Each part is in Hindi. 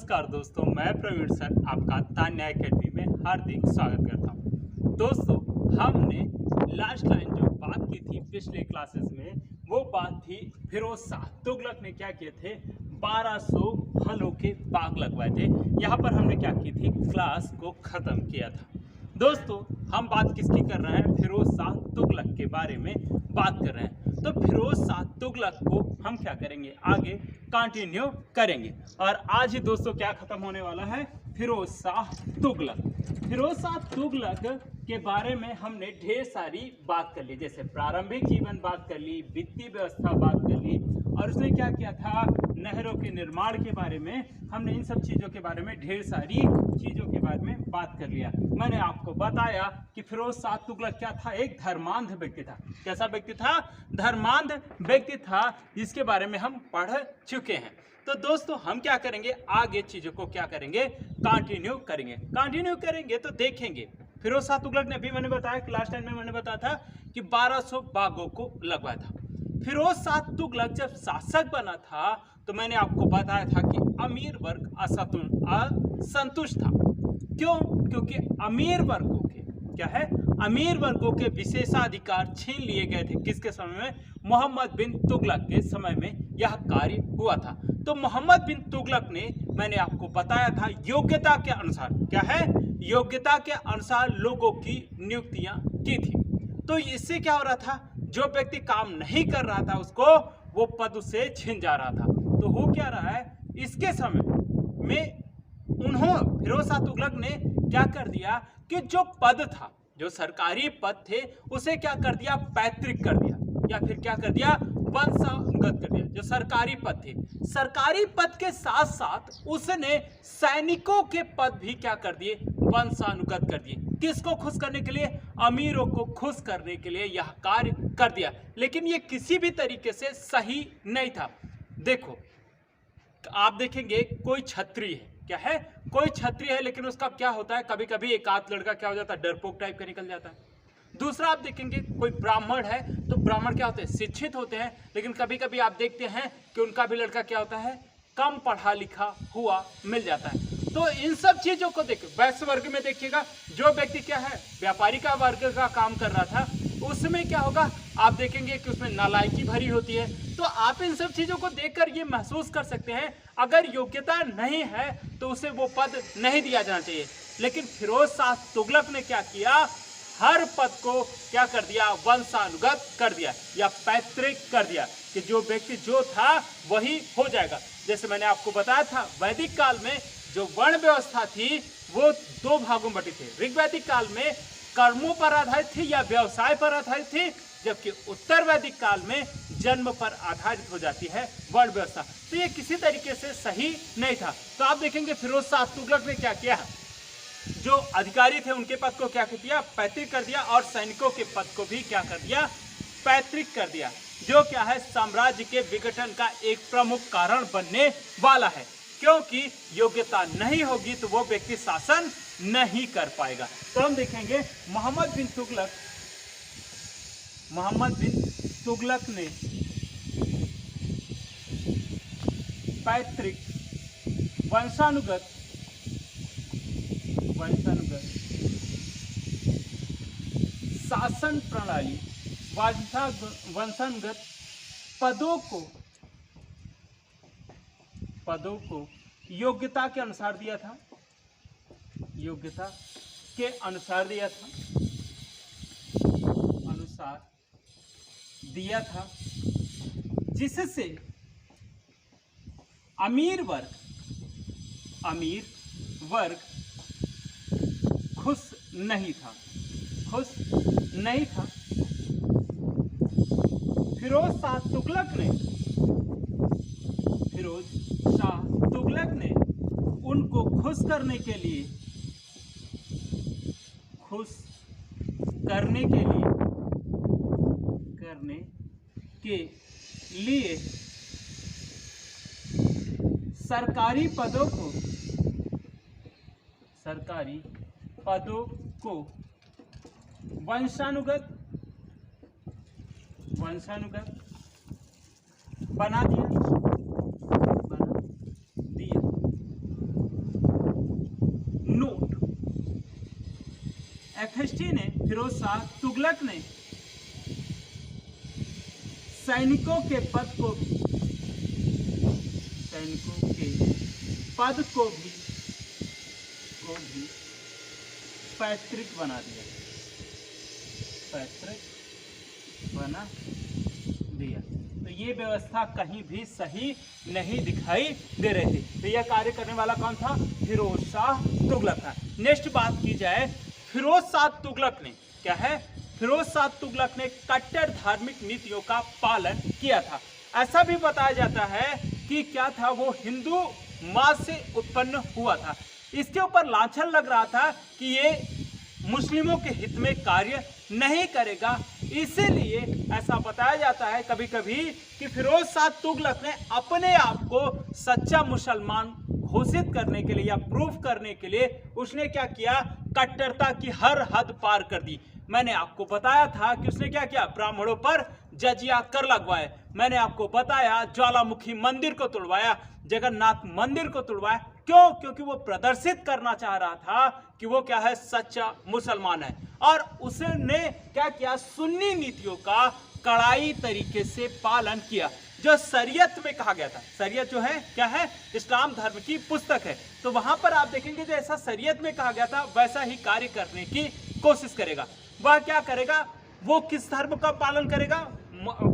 नमस्कार दोस्तों, मैं प्रवीण सर आपका तान्या एकेडमी में हार्दिक स्वागत करता हूं। दोस्तों, हमने लास्ट लाइन जो बात की थी पिछले क्लासेस में, वो बात थी फिरोज शाह तुगलक ने क्या किए थे, 1200 फलों के बाग लगवाए थे। यहाँ पर हमने क्या की थी, क्लास को ख़त्म किया था। दोस्तों, हम बात किसकी कर रहे हैं, फिरोज शाह तुगलक के बारे में बात कर रहे हैं। तो फिरोज शाह तुगलक को हम क्या करेंगे, आगे कंटिन्यू करेंगे। और आज ही दोस्तों क्या खत्म होने वाला है, फिरोज शाह तुगलक। फिरोज शाह तुगलक के बारे में हमने ढेर सारी बात कर ली, जैसे प्रारंभिक जीवन बात कर ली, वित्तीय व्यवस्था बात कर ली, और उसने क्या किया था, नहरों के निर्माण के बारे में हमने इन सब चीज़ों के बारे में ढेर सारी चीज़ों के बारे में बात कर लिया। मैंने आपको बताया कि फिरोज शाह तुगलक क्या था, एक धर्मांध व्यक्ति था। कैसा व्यक्ति था, धर्मांध व्यक्ति था, जिसके बारे में हम पढ़ चुके हैं। तो दोस्तों, हम क्या करेंगे, आगे चीज़ों को क्या करेंगे, कंटिन्यू करेंगे। तो देखेंगे फिरोज शाह तुगलक ने, अभी मैंने बताया कि लास्ट टाइम में मैंने बताया था कि 1200 बागों को लगवाया था। फिरोज शाह तुगलक जब शासक बना था तो मैंने आपको बताया था कि अमीर वर्ग असंतुष्ट था। क्यों? क्योंकि अमीर वर्गों के क्या है, अमीर वर्गों के विशेषाधिकार छीन लिए गए थे। किसके समय में, मोहम्मद बिन तुगलक के समय में यह कार्य हुआ था। तो मोहम्मद बिन तुगलक ने, मैंने आपको बताया था, योग्यता के अनुसार क्या है, योग्यता के अनुसार लोगों की नियुक्तियां की थी। तो इससे क्या हो रहा था, जो व्यक्ति काम नहीं कर रहा था उसको वो पद उससे छिन जा रहा था। तो हो क्या रहा है, इसके समय में फिरोज शाह तुगलक ने क्या कर दिया कि जो पद था, जो सरकारी पद थे, उसे क्या कर दिया, पैतृक कर दिया, या फिर क्या कर दिया, वंशानुगत कर दिया। जो सरकारी पद थे, सरकारी पद के साथ साथ उसने सैनिकों के पद भी क्या कर दिए, वंशानुगत कर दिए। किसको खुश करने के लिए, अमीरों को खुश करने के लिए यह कार्य कर दिया। लेकिन ये किसी भी तरीके से सही नहीं था। देखो, आप देखेंगे कोई छत्री है, क्या है, कोई छत्री है, लेकिन उसका क्या होता है, कभी कभी एक आध लड़का क्या हो जाता है, डरपोक टाइप का निकल जाता है। दूसरा आप देखेंगे कोई ब्राह्मण है, तो ब्राह्मण क्या होते हैं, शिक्षित होते हैं, लेकिन कभी कभी आप देखते हैं कि उनका भी लड़का क्या होता है, कम पढ़ा लिखा हुआ मिल जाता है। तो इन सब चीजों को देखिए, वैश्य वर्ग में देखिएगा, जो व्यक्ति क्या है, व्यापारी का वर्ग का काम कर रहा था, उसमें क्या होगा, आप देखेंगे कि उसमें नालायकी भरी होती है। तो आप इन सब चीजों को देखकर ये महसूस कर सकते हैं, अगर योग्यता नहीं है तो उसे वो पद नहीं दिया जाना चाहिए। लेकिन फिरोज शाह तुगलक ने क्या किया, हर पद को क्या कर दिया, वंशानुगत कर दिया या पैतृक कर दिया, कि जो व्यक्ति जो था वही हो जाएगा। जैसे मैंने आपको बताया था, वैदिक काल में जो वर्ण व्यवस्था थी वो दो भागों में बटी थी। ऋग्वैदिक काल में कर्मों पर आधारित थी या व्यवसाय पर आधारित थी, जबकि उत्तर वैदिक काल में जन्म पर आधारित हो जाती है वर्ण व्यवस्था। तो ये किसी तरीके से सही नहीं था। तो आप देखेंगे फिरोज शाह तुगलक ने क्या किया, जो अधिकारी थे उनके पद को क्या कर दिया, पैतृक कर दिया, और सैनिकों के पद को भी क्या कर दिया, पैतृक कर दिया, जो क्या है, साम्राज्य के विघटन का एक प्रमुख कारण बनने वाला है। क्योंकि योग्यता नहीं होगी तो वो व्यक्ति शासन नहीं कर पाएगा। तो हम देखेंगे मोहम्मद बिन तुगलक ने पैतृक वंशानुगत शासन प्रणाली, वंशानुगत पदों को योग्यता के अनुसार दिया था, जिससे अमीर वर्ग खुश नहीं था। फिरोज शाह तुगलक ने उनको खुश करने के लिए सरकारी पदों को वंशानुगत बना दिया। एथेस्टी ने, फिरोज शाह तुगलक ने सैनिकों के पद को भी पैतृक बना दिया, पैतृक बना दिया। तो ये व्यवस्था कहीं भी सही नहीं दिखाई दे रही थी। तो यह कार्य करने वाला कौन था? फिरोज शाह तुगलक था। नेक्स्ट बात की जाए, फिरोज शाह तुगलक ने क्या है? फिरोज शाह तुगलक ने कट्टर धार्मिक नीतियों का पालन किया था। ऐसा भी बताया जाता है कि क्या था, वो हिंदू माँ से उत्पन्न हुआ था। इसके ऊपर लांछन लग रहा था कि ये मुस्लिमों के हित में कार्य नहीं करेगा, इसीलिए ऐसा बताया जाता है कभी कभी कि फिरोज शाह तुगलक ने अपने आप को सच्चा मुसलमान घोषित करने के लिए या प्रूफ करने के लिए उसने क्या किया? कट्टरता की हर हद पार कर दी। मैंने आपको बताया था कि उसने क्या किया? ब्राह्मणों पर जजिया कर लगवाए। मैंने आपको बताया ज्वालामुखी मंदिर को तुड़वाया, जगन्नाथ मंदिर को तुड़वाया। क्यों? क्योंकि वो प्रदर्शित करना चाह रहा था कि वो क्या है? सच्चा मुसलमान है। और उसने क्या किया? सुन्नी नीतियों का कड़ाई तरीके से पालन किया, जो शरीयत में कहा गया था। शरीयत जो है क्या है? इस्लाम धर्म की पुस्तक है। तो वहां पर आप देखेंगे जैसा शरीयत में कहा गया था वैसा ही कार्य करने की कोशिश करेगा। वह क्या करेगा? वो किस धर्म का पालन करेगा?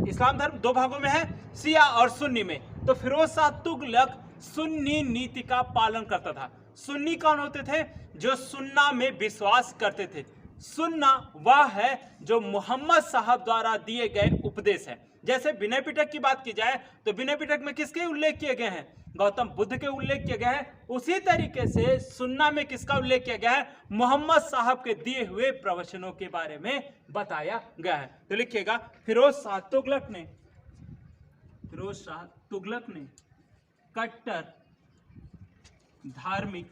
इस्लाम धर्म दो भागों में है, शिया और सुन्नी में। तो फिरोज शाह तुगलक सुन्नी नीति का पालन करता था। सुन्नी कौन होते थे? जो सुन्ना में विश्वास करते थे। सुन्ना वह है जो मोहम्मद साहब द्वारा दिए गए उपदेश है। जैसे विनय पिटक की बात की जाए तो विनय पिटक में किसके उल्लेख किए गए हैं? गौतम बुद्ध के उल्लेख किए गए हैं। उसी तरीके से सुन्ना में किसका उल्लेख किया गया है? मोहम्मद साहब के दिए हुए प्रवचनों के बारे में बताया गया है। तो लिखिएगा, फिरोज शाह तुगलक ने कट्टर धार्मिक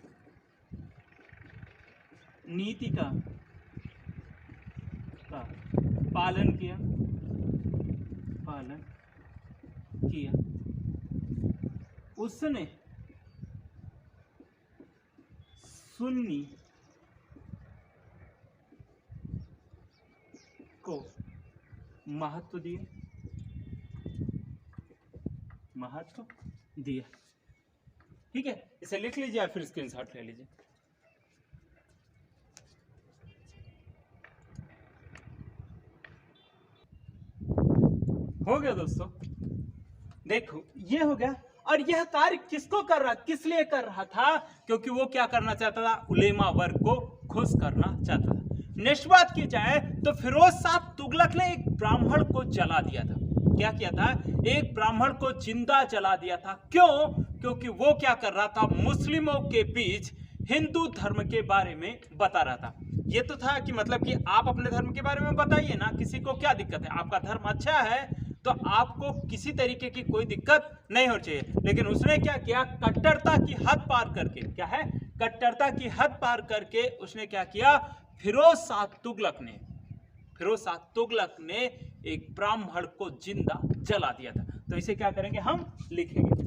नीति का पालन किया उसने सुन्नी को महत्व दिया। ठीक है, इसे लिख लीजिए या फिर स्क्रीनशॉट ले लीजिए। हो गया दोस्तों, देखो ये हो गया। और यह कार्य किसको कर रहा, किस लिए कर रहा था? क्योंकि वो क्या करना चाहता था? उलेमा वर्ग को खुश करना चाहता था। नेक्स्ट बात की जाए तो फिरोज शाह तुगलक ने एक ब्राह्मण को जला दिया था। क्या किया था? एक ब्राह्मण को जिंदा जला दिया था। क्यों? क्योंकि वो क्या कर रहा था? मुस्लिमों के बीच हिंदू धर्म के बारे में बता रहा था। ये तो था कि मतलब कि आप अपने धर्म के बारे में बताइए ना, किसी को क्या दिक्कत है? आपका धर्म अच्छा है तो आपको किसी तरीके की कोई दिक्कत नहीं होनी चाहिए। लेकिन उसने क्या किया? कट्टरता की हद पार करके, क्या है? कट्टरता की हद पार करके उसने क्या किया? फिरोज शाह तुगलक ने एक ब्राह्मण को जिंदा जला दिया था। तो इसे क्या करेंगे? हम लिखेंगे।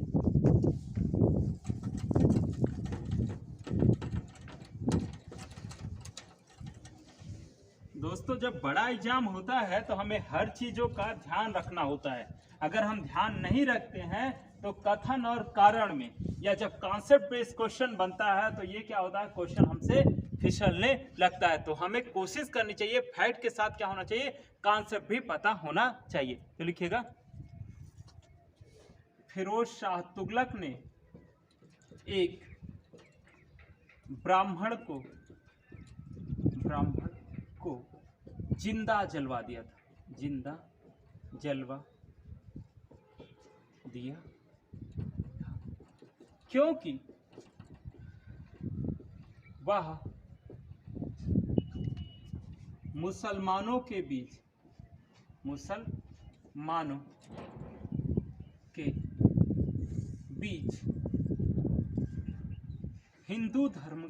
दोस्तों, जब बड़ा एग्जाम होता है तो हमें हर चीजों का ध्यान रखना होता है। अगर हम ध्यान नहीं रखते हैं तो कथन और कारण में, या जब कॉन्सेप्ट बेस्ड क्वेश्चन बनता है तो ये क्या होता है? क्वेश्चन हमसे फिसलने लगता है। तो हमें कोशिश करनी चाहिए, फैक्ट के साथ क्या होना चाहिए? कॉन्सेप्ट भी पता होना चाहिए। तो लिखिएगा, फिरोज शाह तुगलक ने एक ब्राह्मण को जिंदा जलवा दिया था। जिंदा जलवा दिया था क्योंकि वह मुसलमानों के बीच हिंदू धर्म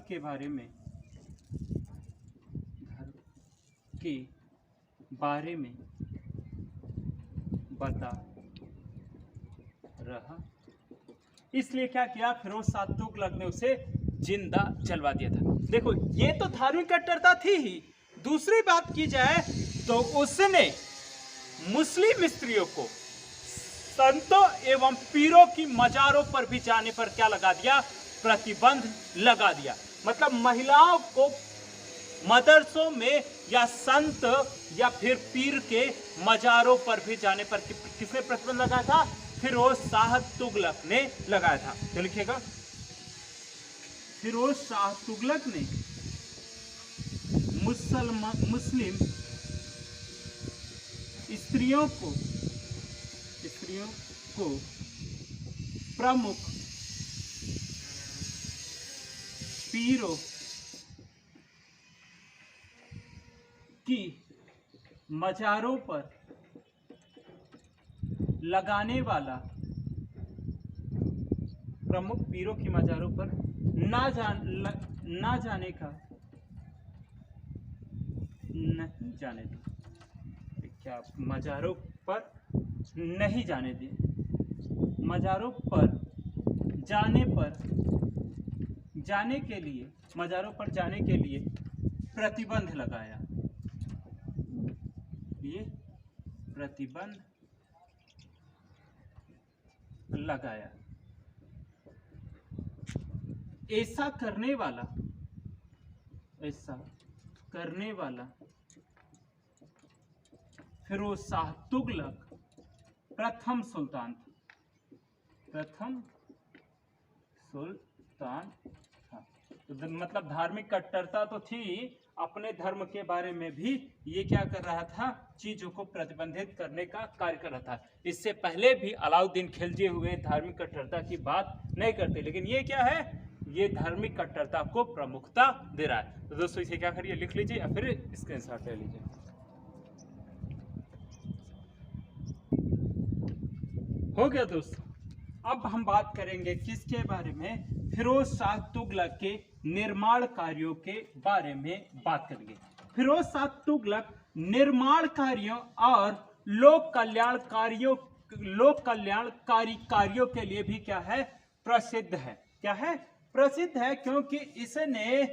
के बारे में बता रहा। इसलिए क्या किया? फिरोज शाह तुगलक ने उसे जिंदा जलवा दिया था। देखो ये तो धार्मिक कट्टरता थी ही। दूसरी बात की जाए तो उसने मुस्लिम स्त्रियों को संतों एवं पीरों की मजारों पर भी जाने पर क्या लगा दिया, प्रतिबंध लगा दिया। मतलब महिलाओं को मदरसों में या संत या फिर पीर के मजारों पर भी जाने पर किसने प्रतिबंध लगाया था, फिरोज शाह तुगलक ने लगाया था। तो लिखिएगा, फिरोज शाह तुगलक ने मुस्लिम स्त्रियों को प्रमुख पीरों की मजारों पर लगाने वाला, प्रमुख पीरों की मजारों पर ना जाने का, नहीं जाने दी। क्या मजारों पर नहीं जाने दिए, मजारों पर जाने के लिए, मजारों पर जाने के लिए प्रतिबंध लगाया। ये प्रतिबंध लगाया। ऐसा करने वाला फिरोज शाह तुगलक प्रथम सुल्तान था। तो मतलब धार्मिक कट्टरता तो थी, अपने धर्म के बारे में भी ये क्या कर रहा था, चीजों को प्रतिबंधित करने का कार्य कर रहा था। इससे पहले भी अलाउद्दीन खिलजी हुए धार्मिक कट्टरता की बात नहीं करते, लेकिन ये क्या है, ये धार्मिक कट्टरता को प्रमुखता दे रहा है। तो दोस्तों इसे क्या करिए, लिख लीजिए या फिर स्क्रीनशॉट ले लीजिए। हो गया दोस्तों। अब हम बात करेंगे किसके बारे में, फिरोज शाह तुगलक के निर्माण कार्यों के बारे में बात करेंगे। फिरोज शाह तुगलक निर्माण कार्यों और लोक कल्याणकारी कार्यों के लिए भी क्या है, प्रसिद्ध है। क्या है, प्रसिद्ध है, क्योंकि इसने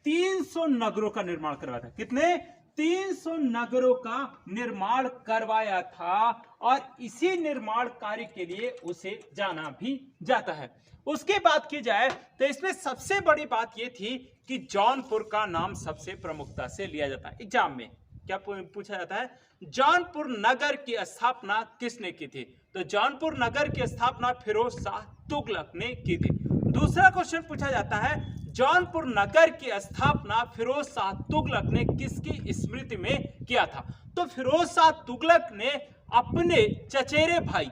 300 नगरों का निर्माण करवाया था। कितने, 300 नगरों का निर्माण करवाया था, और इसी निर्माण कार्य के लिए उसे जाना भी जाता है। उसके बात की जाए तो इसमें सबसे बड़ी बात यह थी कि जौनपुर का नाम सबसे प्रमुखता से लिया जाता है। एग्जाम में क्या पूछा जाता है, जौनपुर नगर की स्थापना किसने की थी, तो जौनपुर नगर की स्थापना फिरोज शाह तुगलक ने की थी। दूसरा क्वेश्चन पूछा जाता है, जौनपुर नगर की स्थापना फिरोज शाह तुगलक ने किसकी स्मृति में किया था, तो फिरोज शाह तुगलक ने अपने चचेरे भाई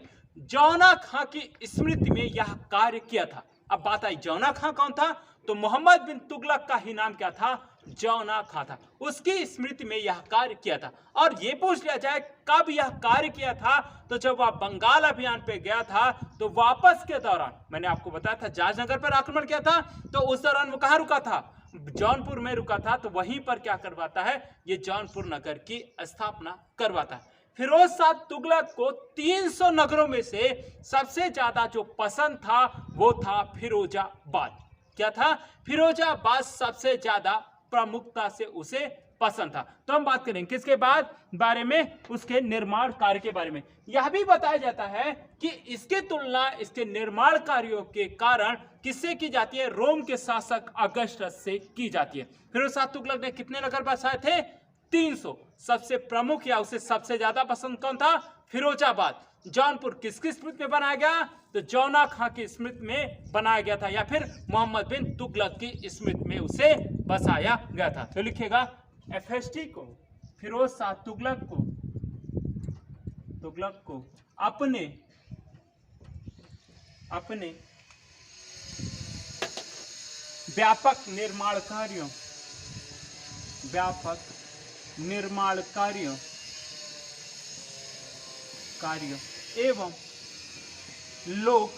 जौना खां की स्मृति में यह कार्य किया था। अब बात आई, जौना खां कौन था, तो मोहम्मद बिन तुगलक का ही नाम क्या था, जौना खां था। उसकी स्मृति में यह कार्य किया था। और ये पूछ लिया जाए कब यह कार्य किया था, तो जब वह बंगाल अभियान पे गया था, तो वापस के दौरान मैंने आपको बताया था जाजनगर पर आक्रमण किया था, तो उस दौरान वो कहां रुका था, जौनपुर में रुका था। तो वहीं पर क्या करवाता है, ये जौनपुर नगर की स्थापना करवाता है। फिरोज शाह तुगलक को 300 नगरों में से सबसे ज्यादा जो पसंद था वो था फिरोजाबाद। क्या था, फिरोजाबाद सबसे ज्यादा प्रमुखता से उसे पसंद था। तो हम बात करेंगे किसके बारे में, उसके निर्माण कार्य के बारे में। यह भी बताया जाता है कि इसकी तुलना इसके निर्माण कार्यों के कारण किससे की जाती है, रोम के शासक अगस्टस से की जाती है। फिरोज शाह तुगलक ने कितने नगर बसाए थे, 300। सबसे प्रमुख या उसे सबसे ज्यादा पसंद कौन था, फिरोजाबाद। जौनपुर किसकी स्मृति में बनाया गया, तो जौना खां की स्मृति में बनाया गया था, या फिर मोहम्मद बिन तुगलक की स्मृति में उसे बसाया गया था। तो लिखिएगा, FST को, फिरोज शाह तुगलक को अपने व्यापक निर्माण कार्यों एवं लोक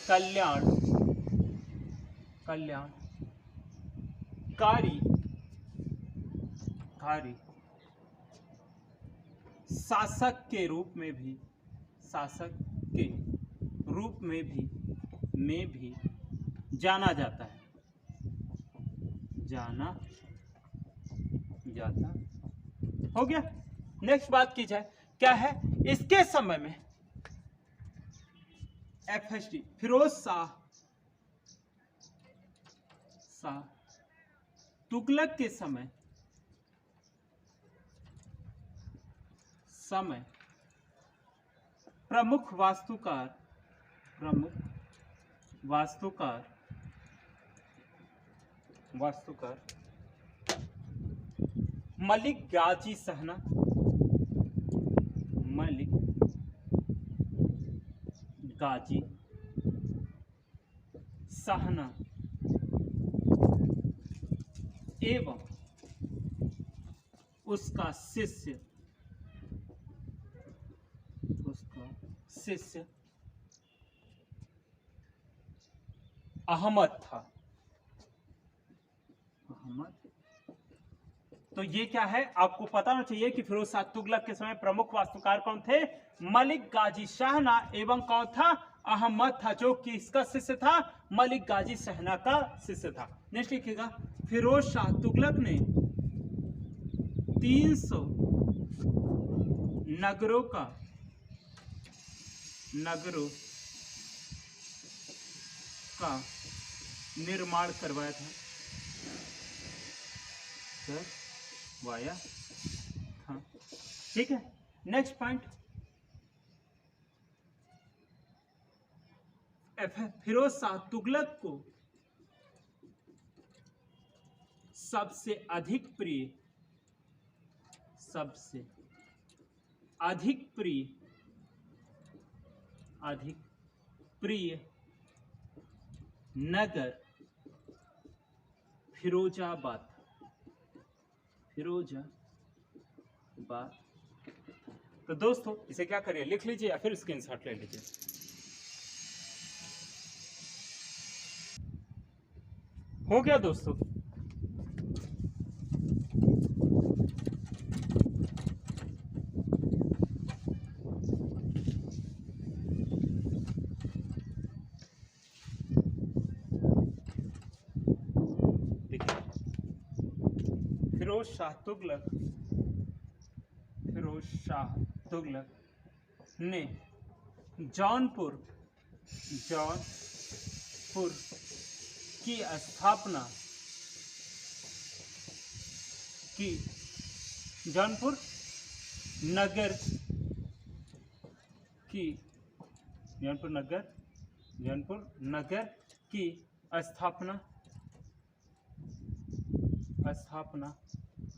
कल्याणकारी शासक के रूप में भी जाना जाता है, जाना जाता। हो गया। नेक्स्ट बात की जाए, क्या है इसके समय में FHD फिरोज शाह तुगलक के समय प्रमुख वास्तुकार मलिक गाजी सहना एवं उसका शिष्य अहमद था। तो ये क्या है, आपको पता होना चाहिए कि फिरोज शाह तुगलक के समय प्रमुख वास्तुकार कौन थे? मलिक गाजी शाहना एवं कौन था? अहमद था, जो कि इसका शिष्य था, मलिक गाजी शाहना का शिष्य था। नेक्स्ट लिखिएगा, फिरोज शाह तुगलक ने 300 नगरों का निर्माण करवाया था। ठीक है। नेक्स्ट पॉइंट, फिरोज शाह तुगलक को सबसे अधिक प्रिय नगर फिरोजाबाद। तो दोस्तों इसे क्या करिए, लिख लीजिए या फिर स्क्रीनशॉट ले लीजिए। हो गया दोस्तों। देखिए, फिरोज शाह तुगलक ने जौनपुर की स्थापना की। जौनपुर नगर की स्थापना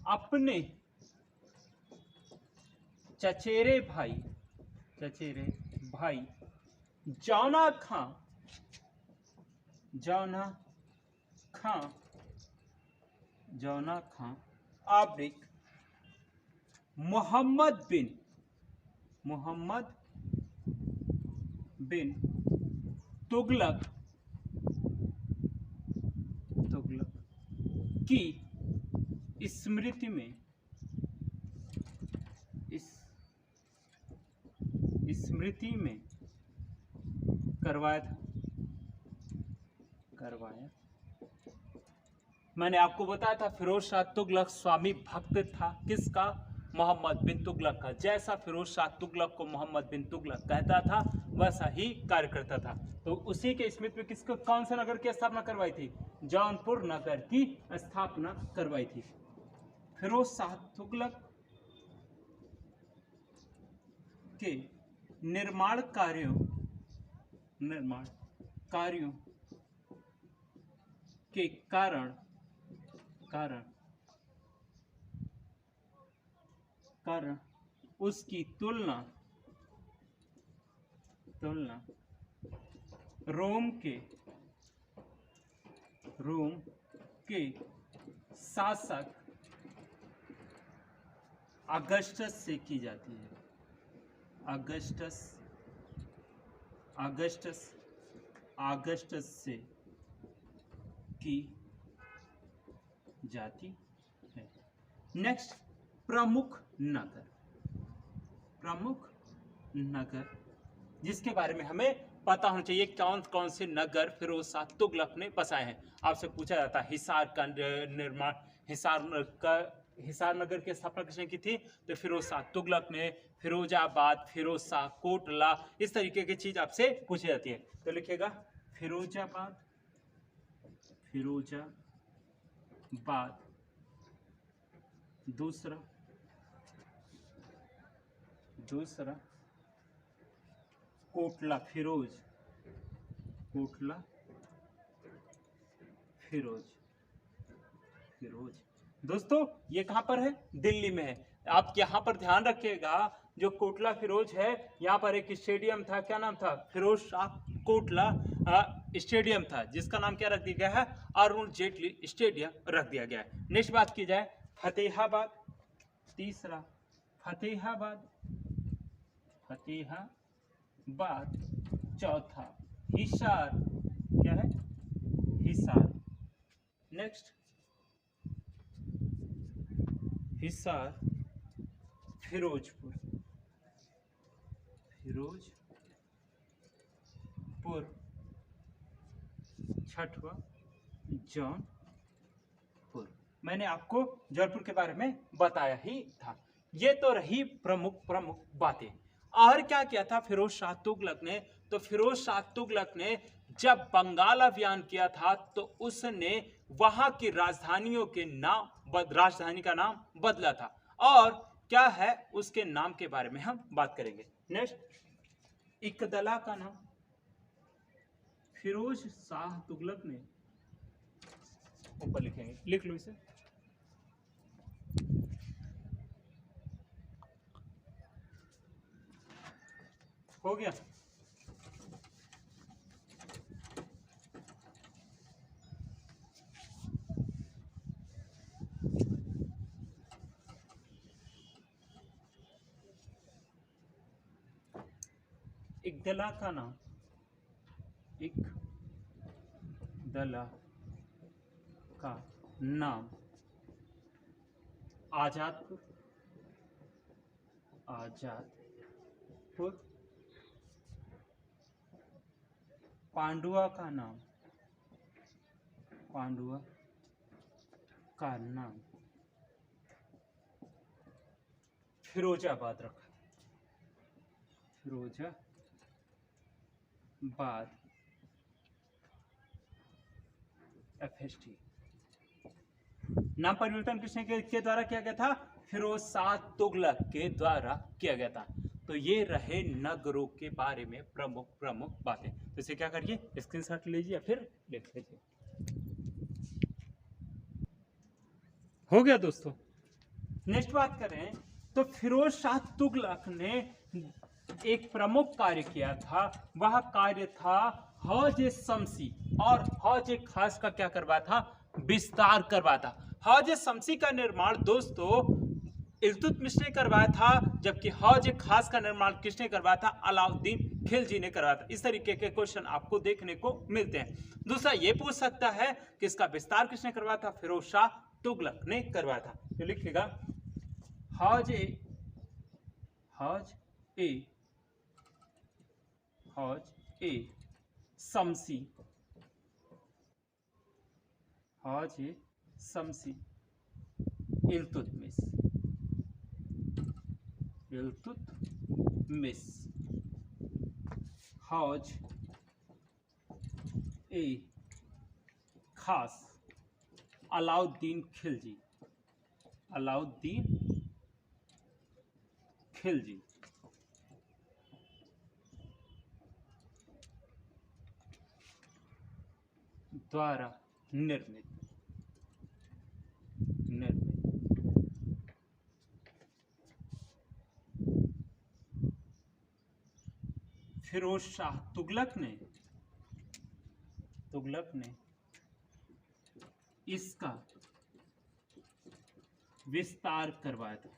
अपने चचेरे भाई जौना खां आब्रिक मोहम्मद बिन तुगलक की स्मृति में करवाया। मैंने आपको बताया था फिरोज शाह तुगलक स्वामी भक्त था, किसका? मोहम्मद बिन तुगलक का। जैसा फिरोज शाह तुगलक को मोहम्मद बिन तुगलक कहता था वैसा ही कार्य करता था। तो उसी के स्मृति में किसको, कौन से नगर की स्थापना करवाई थी? जौनपुर नगर की स्थापना करवाई थी। फिरोज शाह तुगलक के निर्माण कार्यों के कारण उसकी तुलना रोम के शासक अगस्टस से की जाती है। अगस्टस से की जाती है। नेक्स्ट, प्रमुख नगर जिसके बारे में हमें पता होना चाहिए कौन कौन से नगर फिरोज शाह तुगलक ने बसाए हैं। आपसे पूछा जाता है हिसार का निर्माण, हिसार नगर की स्थापना किसने की थी? तो फिरोज शाह तुगलक ने। फिरोजाबाद, फिरोज शाह कोटला, इस तरीके की चीज आपसे पूछी जाती है। तो लिखिएगा फिरोजाबाद, फिरोजाबाद। दूसरा कोटला फिरोज, कोटला फिरोज। दोस्तों ये कहां पर है? दिल्ली में है। आप यहां पर ध्यान रखिएगा, जो कोटला फिरोज है, यहाँ पर एक स्टेडियम था, क्या नाम था? फिरोज शाह कोटला स्टेडियम था, जिसका नाम क्या रख दिया गया है? अरुण जेटली स्टेडियम रख दिया गया है। नेक्स्ट बात की जाए फतेहाबाद, तीसरा फतेहाबाद, चौथा हिसार, क्या है? हिसार। नेक्स्ट हिसार, फिरोजपुर, छठवा जौनपुर। मैंने आपको जौनपुर के बारे में बताया ही था। ये तो रही प्रमुख बातें। और क्या किया था फिरोज शाह तुगलक ने? तो फिरोज शाह तुगलक ने जब बंगाल अभियान किया था तो उसने वहां की राजधानियों के नाम, राजधानी का नाम बदला था। और क्या है उसके नाम के बारे में हम बात करेंगे। नेक्स्ट इकदला का नाम फिरोज शाह तुगलक ने, ऊपर लिखेंगे, लिख लो इसे। हो गया। इकदला का नाम, इकदला का नाम आजादपुर, पांडुआ का नाम, फिरोजाबाद रखा, फिरोजाबाद FST। नाम परिवर्तन किसने के द्वारा किया गया था? फिरोज शाह तुगलक के द्वारा किया गया था। तो ये रहे नगरों के बारे में प्रमुख बातें। तो इसे क्या करिए, स्क्रीनशॉट लीजिए या फिर लिख लीजिए। हो गया दोस्तों। नेक्स्ट बात करें तो फिरोज शाह तुगलक ने एक प्रमुख कार्य किया था। वह कार्य था हौज शमसी और हौज खास का क्या करवा था? विस्तार करवा था। हौज शमसी का निर्माण दोस्तों इल्तुतमिश ने करवाया था, जबकि हौज खास का निर्माण किसने करवाया था? अलाउद्दीन खिलजी ने करवाया था। इस तरीके के क्वेश्चन आपको देखने को मिलते हैं। दूसरा ये पूछ सकता है कि इसका विस्तार किसने करवाया था? फिरोज शाह तुगलक ने करवाया था। तो लिखिएगा हौज ए शमसी, हौज ए शमसी इल्तुतमिश, हौज ए खास अलाउद्दीन खिलजी द्वारा निर्मित। फिरोज शाह तुगलक ने इसका विस्तार करवाया था।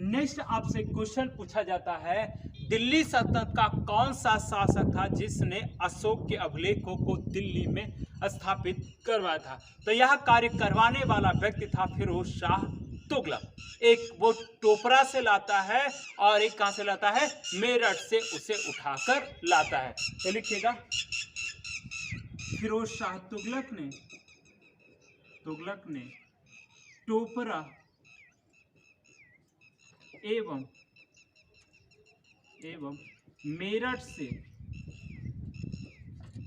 नेक्स्ट आपसे क्वेश्चन पूछा जाता है, दिल्ली सल्तनत का कौन सा शासक था जिसने अशोक के अभिलेखों को दिल्ली में स्थापित करवाया था? तो यह कार्य करवाने वाला व्यक्ति था फिरोज शाह तुगलक। एक वो टोपरा से लाता है और एक कहां से लाता है, मेरठ से उसे उठाकर लाता है। तो लिखिएगा, फिरोज शाह तुगलक ने टोपरा एवं मेरठ से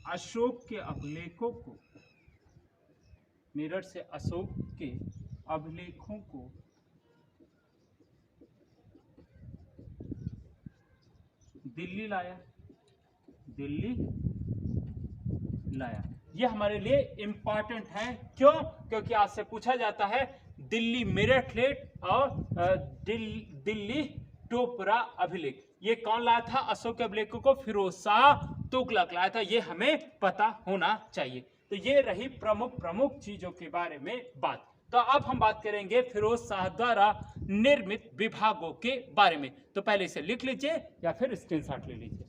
अशोक के अभिलेखों को दिल्ली लाया। ये हमारे लिए इंपॉर्टेंट है। क्यों? क्योंकि आपसे पूछा जाता है दिल्ली मेरठ लेट और दिल्ली टोपरा अभिलेख, ये कौन लाया था? अशोक के अभिलेखों को फिरोज शाह तुगलक लाया था। ये हमें पता होना चाहिए। तो ये रही प्रमुख चीजों के बारे में बात। तो अब हम बात करेंगे फिरोज शाह द्वारा निर्मित विभागों के बारे में। तो पहले इसे लिख लीजिए या फिर स्क्रीनशॉट ले लीजिए।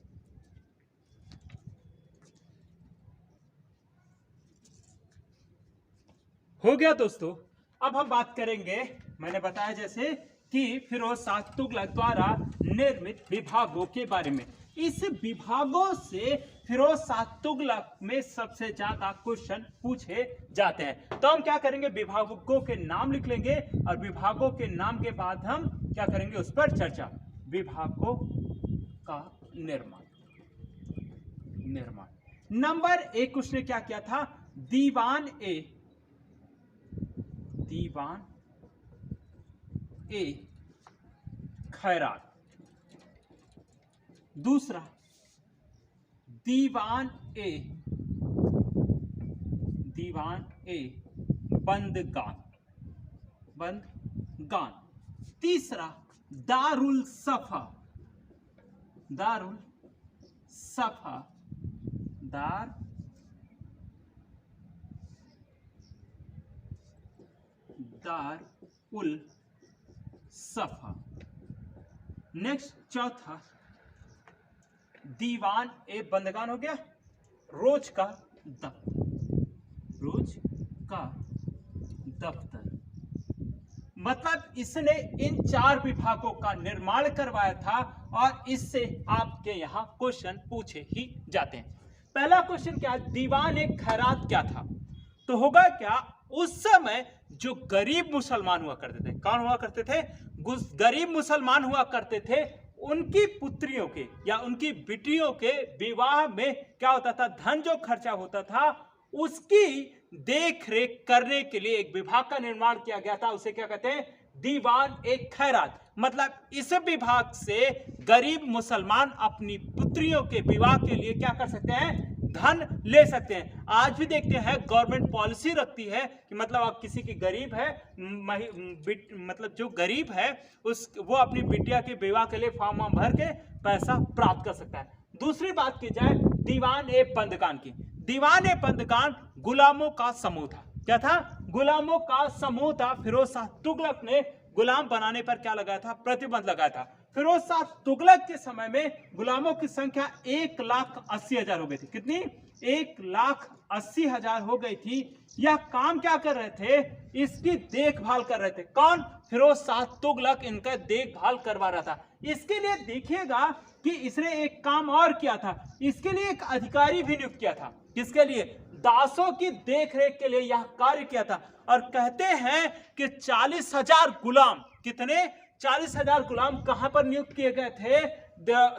हो गया दोस्तों। अब हम बात करेंगे, मैंने बताया जैसे कि फिरोज शाह तुगलक द्वारा निर्मित विभागों के बारे में। इस विभागों से फिरोज शाह तुगलक में सबसे ज्यादा क्वेश्चन पूछे जाते हैं। तो हम क्या करेंगे, विभागों के नाम लिख लेंगे और विभागों के नाम के बाद हम क्या करेंगे, उस पर चर्चा। विभागों का निर्माण। नंबर एक उसने क्या किया था, दीवान ए खैरात। दूसरा, दीवान ए बंदगान। तीसरा, दारुल सफा दारुल सफा। नेक्स्ट, चौथा, दीवान ए बंदगान हो गया, रोज का दफ्तर। मतलब इसने इन 4 विभागों का निर्माण करवाया था और इससे आपके यहां क्वेश्चन पूछे ही जाते हैं। पहला क्वेश्चन क्या, दीवान ए खैरात क्या था? तो होगा क्या, उस समय जो गरीब मुसलमान हुआ करते थे, कौन हुआ करते थे, गरीब मुसलमान हुआ करते थे, उनकी पुत्रियों के या उनकी बेटियों के विवाह में क्या होता था, धन जो खर्चा होता था उसकी देख रेख करने के लिए एक विभाग का निर्माण किया गया था। उसे क्या कहते हैं, दीवान एक खैरात। मतलब इस विभाग से गरीब मुसलमान अपनी पुत्रियों के विवाह के लिए क्या कर सकते हैं, धन ले सकते हैं। आज भी देखते हैं गवर्नमेंट पॉलिसी रखती है कि मतलब आप किसी की गरीब है, मतलब जो गरीब है वो अपनी बिटिया के विवाह के लिए फॉर्म भर के पैसा प्राप्त कर सकता है। दूसरी बात की जाए दीवान ए बंदगान की। दीवान ए बंदगान गुलामों का समूह था। क्या था, गुलामों का समूह था। फिरोज शाह तुगलक ने गुलाम बनाने पर क्या लगाया था, प्रतिबंध लगाया था। फिरोज शाह तुगलक के समय में गुलामों की संख्या 1,80,000 हो गई थी। कितनी, 1,80,000 हो गई थी। यह काम क्या कर रहे थे, इसकी देखभाल कर रहे थे। कौन, फिरोज शाह तुगलक इनका देखभाल करवा रहा था। इसके लिए देखिएगा कि इसने एक काम और किया था, इसके लिए एक अधिकारी भी नियुक्त किया था। किसके लिए, दासों की देखरेख के लिए यह कार्य किया था। और कहते हैं कि 40,000 गुलाम, कितने, 40,000 गुलाम कहां पर नियुक्त किए गए थे,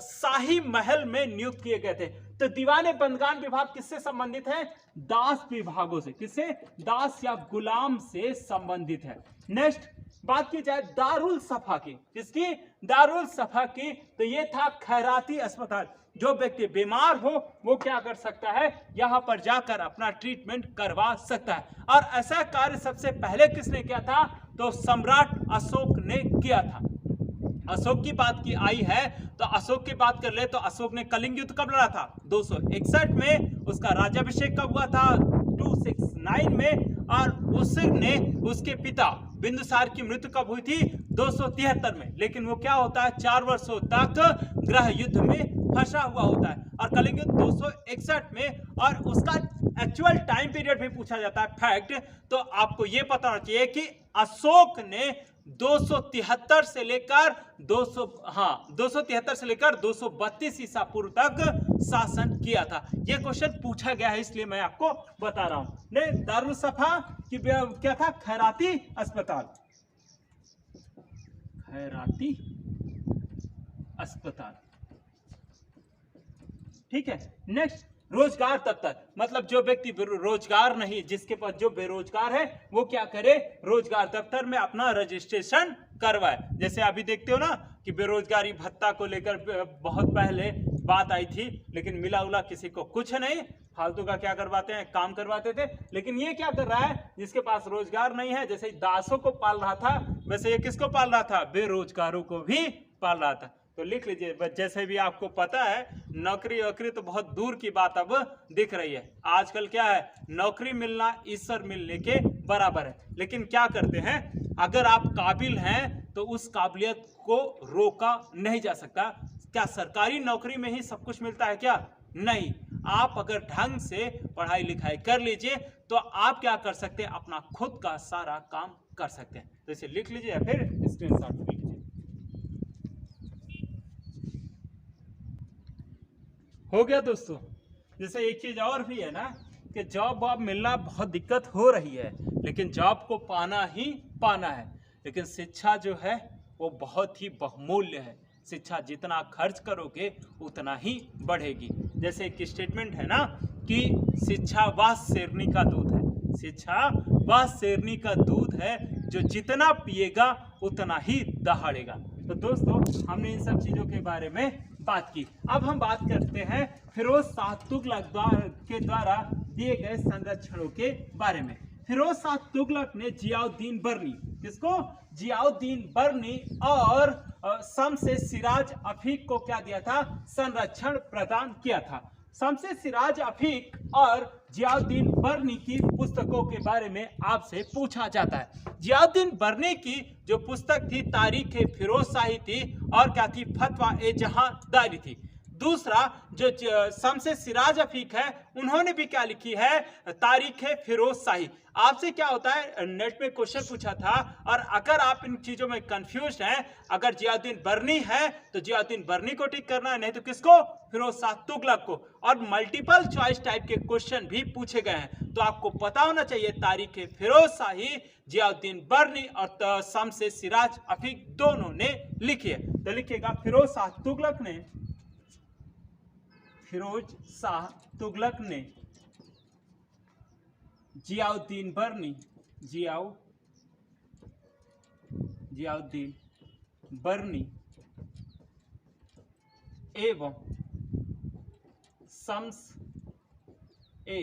शाही महल में नियुक्त किए गए थे। तो दीवान बंदगान विभाग किससे संबंधित है, दास विभागों से। किससे, दास या गुलाम से संबंधित है। नेक्स्ट बात की जाए दारुल सफा की। किसकी, दारुल सफा की। तो ये था खैराती अस्पताल। जो व्यक्ति बीमार हो वो क्या कर सकता है, यहां पर जाकर अपना ट्रीटमेंट करवा सकता है। और ऐसा कार्य सबसे पहले किसने किया था, तो सम्राट अशोक ने किया था। अशोक की बात की आई है तो अशोक की बात कर ले तो अशोक ने कलिंग युद्ध कब लड़ा था, 261 में। उसका राज्याभिषेक कब हुआ था, 269 में। और उसने, उसके पिता बिंदुसार की मृत्यु कब हुई थी, 273 में। लेकिन वो क्या होता है, 4 वर्षों तक गृह युद्ध में फंसा हुआ होता है। और कलिंग युद्ध 261 में। और उसका एक्चुअल टाइम पीरियड भी पूछा जाता है, फैक्ट। तो आपको ये पता होना चाहिए कि अशोक ने 273 से लेकर 273 से लेकर 232 ईसा पूर्व तक शासन किया था। यह क्वेश्चन पूछा गया है, इसलिए मैं आपको बता रहा हूं। नहीं, दारुल सफा की क्या था? खैराती अस्पताल, खैराती अस्पताल। ठीक है। नेक्स्ट, रोजगार दफ्तर, मतलब जो व्यक्ति रोजगार नहीं, जिसके पास जो बेरोजगार है वो क्या करे? रोजगार दफ्तर में अपना रजिस्ट्रेशन करवाए। जैसे अभी देखते हो ना कि बेरोजगारी भत्ता को लेकर बहुत पहले बात आई थी, लेकिन मिला उला किसी को कुछ नहीं, फालतू का क्या करवाते हैं, काम करवाते थे। लेकिन ये क्या कर रहा है? जिसके पास रोजगार नहीं है, जैसे दासों को पाल रहा था, वैसे ये किसको पाल रहा था? बेरोजगारों को भी पाल रहा था। तो लिख लीजिए, जैसे भी आपको पता है नौकरी वोकरी तो बहुत दूर की बात अब दिख रही है। आजकल क्या है, नौकरी मिलना ईश्वर मिलने के बराबर है। लेकिन क्या करते हैं, अगर आप काबिल हैं तो उस काबिलियत को रोका नहीं जा सकता। क्या सरकारी नौकरी में ही सब कुछ मिलता है? क्या नहीं। आप अगर ढंग से पढ़ाई लिखाई कर लीजिए तो आप क्या कर सकते हैं? अपना खुद का सारा काम कर सकते हैं। तो इसे लिख लीजिए या फिर स्क्रीनशॉट ले लीजिए। हो गया दोस्तों। जैसे एक चीज और भी है ना कि जॉब वॉब मिलना बहुत दिक्कत हो रही है, लेकिन जॉब को पाना ही पाना है। लेकिन शिक्षा जो है वो बहुत ही बहुमूल्य है। शिक्षा जितना खर्च करोगे उतना ही बढ़ेगी। जैसे एक स्टेटमेंट है ना कि शिक्षा वह शेरनी का दूध है, शिक्षा वह शेरनी का दूध है जो जितना पिएगा उतना ही दहाड़ेगा। तो दोस्तों, हमने इन सब चीजों के बारे में बात की। अब हम बात करते हैं फिरोज शाह तुगलक के द्वारा दिए गए संरक्षणों के बारे में। फिरोज शाह तुगलक ने जियाउद्दीन बर्नी, किसको? जियाउद्दीन बर्नी और शमसे सिराज अफीक को क्या दिया था? संरक्षण प्रदान किया था। शमसे सिराज अफीक और जियाउद्दीन बर्नी की पुस्तकों के बारे में आपसे पूछा जाता है। जियाउद्दीन बर्नी की जो पुस्तक थी तारीख फिरोज शाही थी, और क्या थी? फतवा ए जहांदारी थी। दूसरा जो शमसे सिराज अफीक है, उन्होंने भी क्या लिखी है? तारीख फिरोज शाही। आपसे क्या होता है, नेट में क्वेश्चन पूछा था, और अगर आप इन चीजों में कंफ्यूज हैं, अगर जियाउद्दीन बर्नी है तो जियाउद्दीन बर्नी को टिक करना है, नहीं तो किसको? फिरोज शाह तुगलक को। और मल्टीपल चॉइस टाइप के क्वेश्चन भी पूछे गए हैं, तो आपको पता होना चाहिए तारीख फिरोज शाही जियाउद्दीन बर्नी और शमसे सिराज अफीक दोनों ने लिखी है। तो लिखिएगा, फिरोज शाह तुगलक ने, फिरोज शाह तुगलक ने जियाउद्दीन बर्नी, जियाउद्दीन बर्नी एवं शम्स ए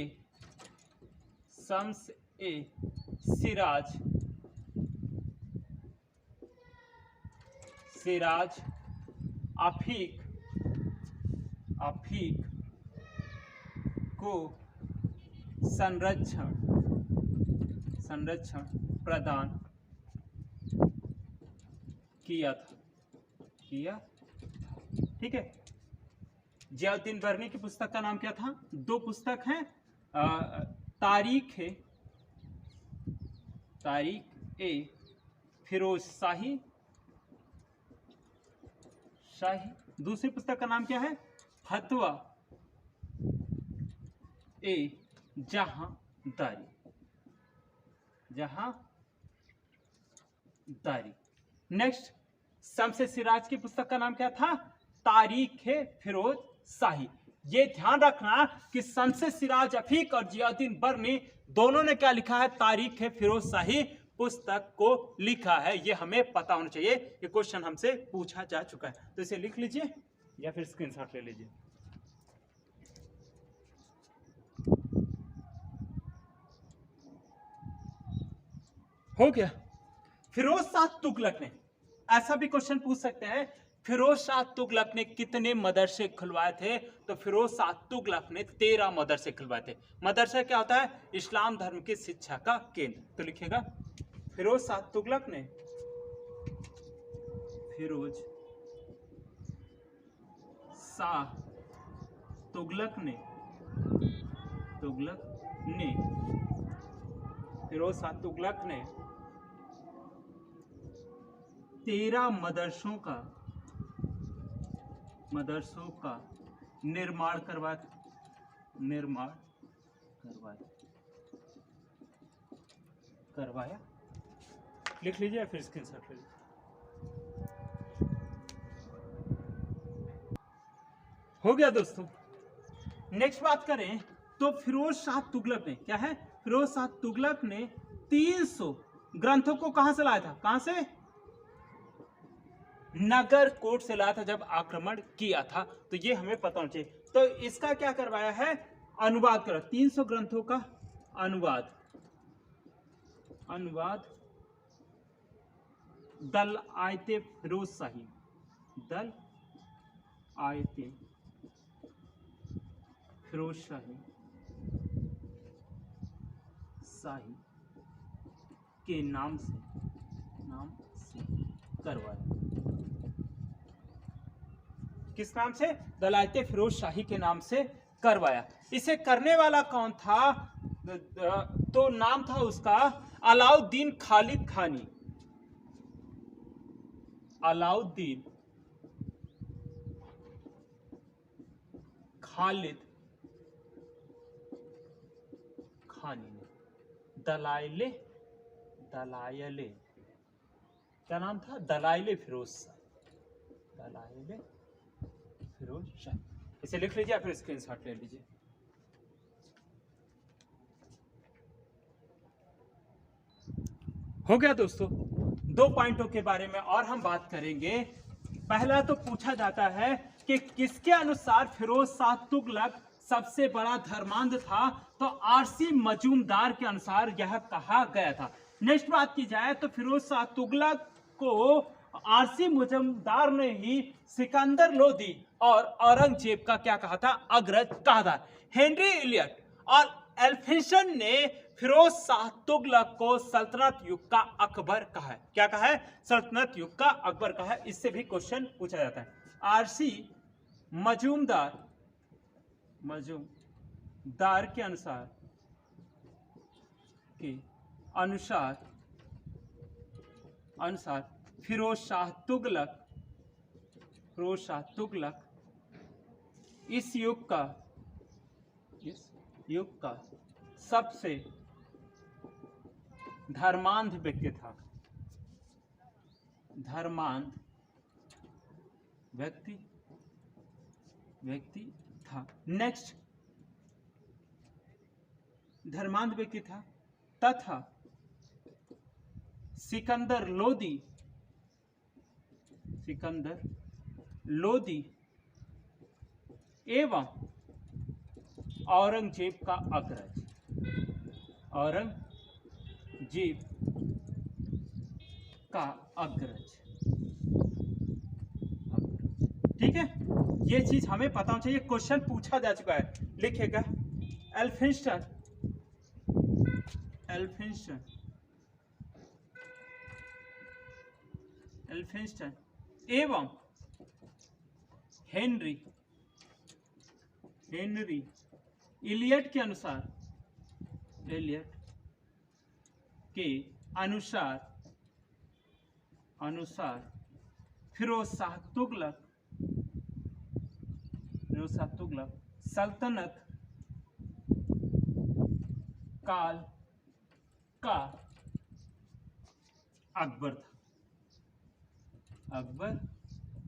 सिराज अफीक को संरक्षण प्रदान किया था। ठीक है। जियाउद्दीन बर्नी की पुस्तक का नाम क्या था? दो पुस्तक हैं, तारीख ए फिरोज शाही, दूसरी पुस्तक का नाम क्या है? फतवा ए जहांदारी। नेक्स्ट, शमसे सिराज की पुस्तक का नाम क्या था? तारीख फिरोज शाही। ये ध्यान रखना कि शमसे सिराज अफीक और जियाउद्दीन बर्नी दोनों ने क्या लिखा है? तारीख फिरोज शाही पुस्तक को लिखा है। ये हमें पता होना चाहिए, ये क्वेश्चन हमसे पूछा जा चुका है। तो इसे लिख लीजिए या फिर स्क्रीनशॉट ले लीजिए। हो गया। फिरोज शाह तुगलक ने, ऐसा भी क्वेश्चन पूछ सकते हैं, फिरोज शाह तुगलक ने कितने मदरसे खुलवाए थे? तो फिरोज शाह तुगलक ने 13 मदरसे खुलवाए थे। मदरसा क्या होता है? इस्लाम धर्म की शिक्षा का केंद्र। तो लिखिएगा, फिरोज शाह तुगलक ने, फिरोज शाह तुगलक ने फिरोज शाह तुगलक ने 13 मदरसों का निर्माण करवाया। लिख लीजिए फिर स्क्रीनशॉट ले लीजिए। हो गया दोस्तों। नेक्स्ट बात करें तो फिरोज शाह तुगलक ने क्या है, फिरोज शाह तुगलक ने 300 ग्रंथों को कहां से लाया था, कहां से, नगर कोट से लाया था जब आक्रमण किया था। तो ये हमें पता होना चाहिए। तो इसका क्या करवाया है, अनुवाद करा, 300 ग्रंथों का अनुवाद दल आयते फिरोज शाही, दल आयते फिरोज शाही के नाम से करवाया। किस नाम से, दलायते फिरोज शाही के नाम से करवाया। इसे करने वाला कौन था, तो नाम था उसका अलाउद्दीन खालिद खानी। अलाउद्दीन खालिद खानी ने दलाइले क्या नाम था, दलाइले फिरोज शाह। इसे लिख लीजिए, फिर स्क्रीनशॉट ले लीजिए। हो गया दोस्तों। 2 पॉइंटों के बारे में और हम बात करेंगे। पहला तो पूछा जाता है कि किसके अनुसार फिरोज शाह तुगलक सबसे बड़ा धर्मांध था, तो आरसी मजूमदार के अनुसार यह कहा गया था। नेक्स्ट बात की जाए तो फिरोज शाह तुगलक को आरसी मजूमदार ने ही सिकंदर लोदी और औरंगजेब का क्या कहा था, अग्रज कहा था। हेनरी इलियट और एल्फिंस्टन ने फिरोज शाह तुगलक को सल्तनत युग का अकबर कहा है। क्या कहा है, सल्तनत युग का अकबर कहा है। इससे भी क्वेश्चन पूछा जाता है। आरसी मजूमदार के अनुसार फिरोज शाह तुगलक इस युग का सबसे धर्मांध व्यक्ति था। नेक्स्ट, धर्मांध व्यक्ति था तथा सिकंदर लोदी एवं औरंगजेब का अग्रज, ठीक है। ये चीज हमें पता होना चाहिए, क्वेश्चन पूछा जा चुका है। लिखेगा एल्फिंस्टन एवं हेनरी इलियट के अनुसार फिरोज शाह तुगलक सल्तनत काल का अकबर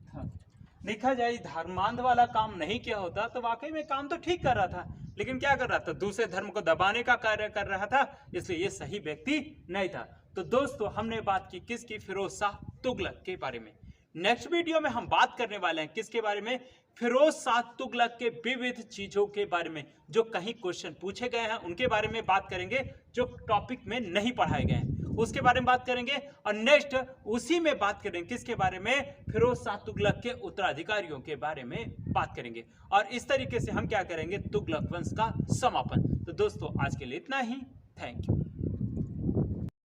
था। देखा जाए धर्मांध वाला काम नहीं किया होता तो वाकई में काम तो ठीक कर रहा था, लेकिन क्या कर रहा था, दूसरे धर्म को दबाने का कार्य कर रहा था, इसलिए ये सही व्यक्ति नहीं था। तो दोस्तों हमने बात की किसकी, फिरोज शाह तुगलक के बारे में। नेक्स्ट वीडियो में हम बात करने वाले हैं किसके बारे में, फिरोज शाह तुगलक के विविध चीजों के बारे में, जो कहीं क्वेश्चन पूछे गए हैं उनके बारे में बात करेंगे, जो टॉपिक में नहीं पढ़ाए गए हैं उसके बारे में बात करेंगे। और नेक्स्ट उसी में बात करेंगे किसके बारे में, फिरोज शाह तुगलक के उत्तराधिकारियों के बारे में बात करेंगे। और इस तरीके से हम क्या करेंगे, तुगलक वंश का समापन। तो दोस्तों आज के लिए इतना ही। Thank you.